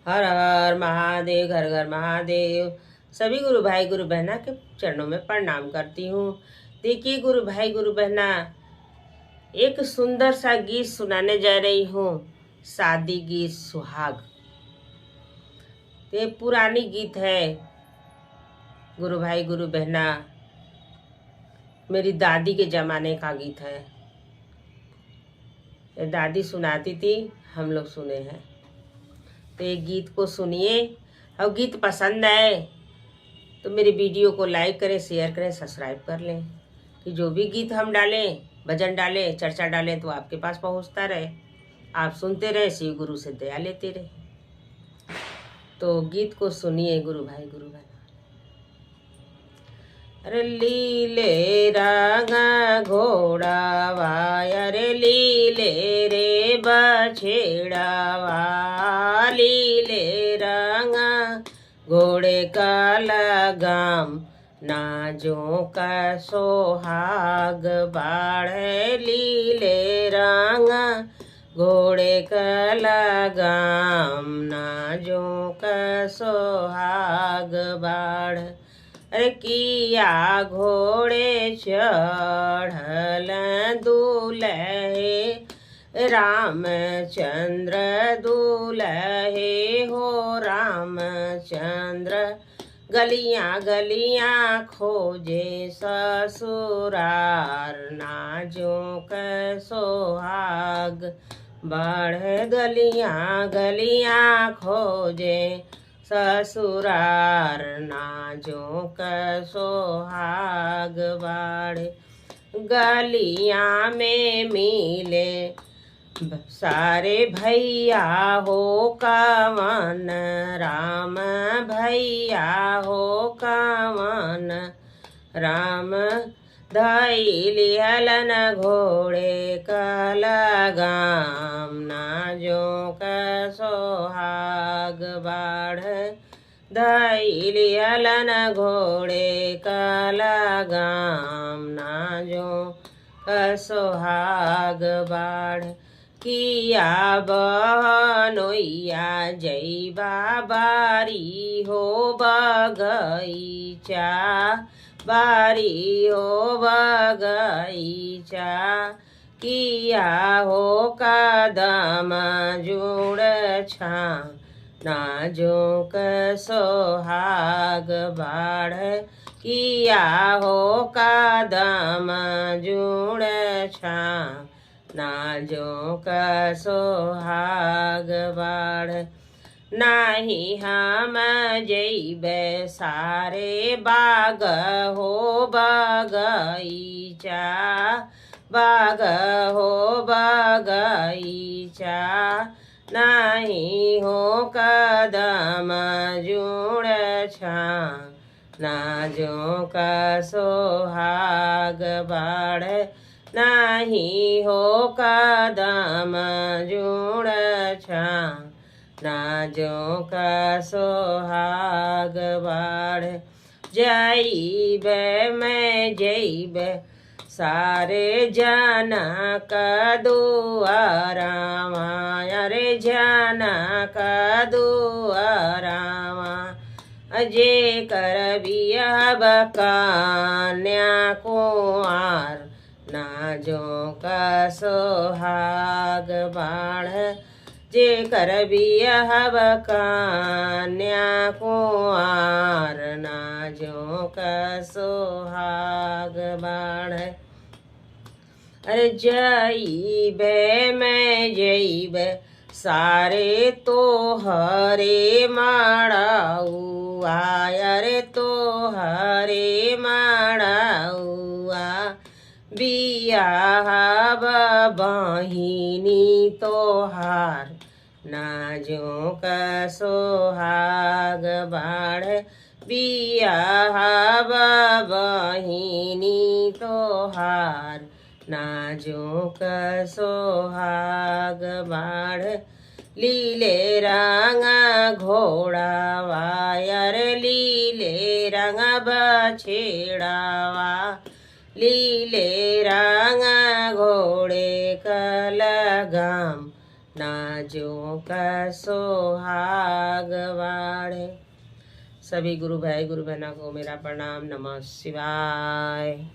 हर हर महादेव, घर घर महादेव। सभी गुरु भाई गुरु बहना के चरणों में प्रणाम करती हूँ। देखिए गुरु भाई गुरु बहना, एक सुंदर सा गीत सुनाने जा रही हूँ। शादी गीत सुहाग। ये पुरानी गीत है गुरु भाई गुरु बहना, मेरी दादी के जमाने का गीत है। ये दादी सुनाती थी, हम लोग सुने हैं। तो ये गीत को सुनिए और गीत पसंद आए तो मेरी वीडियो को लाइक करें, शेयर करें, सब्सक्राइब कर लें कि जो भी गीत हम डालें, भजन डालें, चर्चा डालें तो आपके पास पहुंचता रहे, आप सुनते रहे, शिव गुरु से दया लेते रहे। तो गीत को सुनिए गुरु भाई गुरु बहना। अरे लीले रंगा घोड़ावा, अरे लीले रे बछेड़ावा, लीले रंगा घोड़े का लगाम, नाजों का सोहाग बाढ़, लीले रंगा घोड़े का लगाम, नाजों का सोहाग बाढ़। अरे किया घोड़े चढ़ल दूल्हे, रामचंद्र दूल्हे हो रामचंद्र, गलियां गलियां खोजे ससुरार, नाजों का सोहाग बढ़े, गलियां गलियां खोजे ससुरार, नाजों का सोहाग बाढ़े। गलियां में मिले सारे भैया हो कवन, राम भैया हो कवन, राम धैलिहलन घोड़े का लगाम, नाजों का सोहाग बाढ़, धैलिहलन घोड़े का लगाम, नाजों का सोहाग बाढ़। किया बहनोइया जैबा बारी हो बगीचा, बारी हो बगीचा, किया हो कदम जुड़ छा, नाजों का सोहाग बाढ़, किया हो कदम जुड़ छा, नाजों का सोहाग बाढ़। नाही हम जैबे सारे बाग हो बगीचा, बाग हो बगीचा, नहीं हो कदम जुड़ छा, नाजों का सोहाग बाढ़, नहीं हो कदम जुड़ छा, नाजों का सोहाग बाढ़। जैबे मैं जैबे सारे जना का दुआरावा, अरे जना का दुआरावा, जे कर बिया कन्या कुंवर, नाजों का सोहाग बाढ़, जे कर बियाह कन्या कुंवर, नाजों का सोहाग बाढ़। अरे जैबे मैं जैबे सारे तो हरे माड़ाऊआ, अरे तो हरे माड़ाऊआ, बियाह बहिनी तोहार, नाजों का सोहाग बाढ़, बियाह बहिनी तोहार, नाजों का सोहाग बाढ़। लीले रंगा घोड़ावा, अरे लीले रंगा बछेड़ावा, लीले रंगा घोड़े का लगाम, नाजों का सोहाग भगवान। सभी गुरु भाई गुरु बहना को मेरा प्रणाम। नमः शिवाय।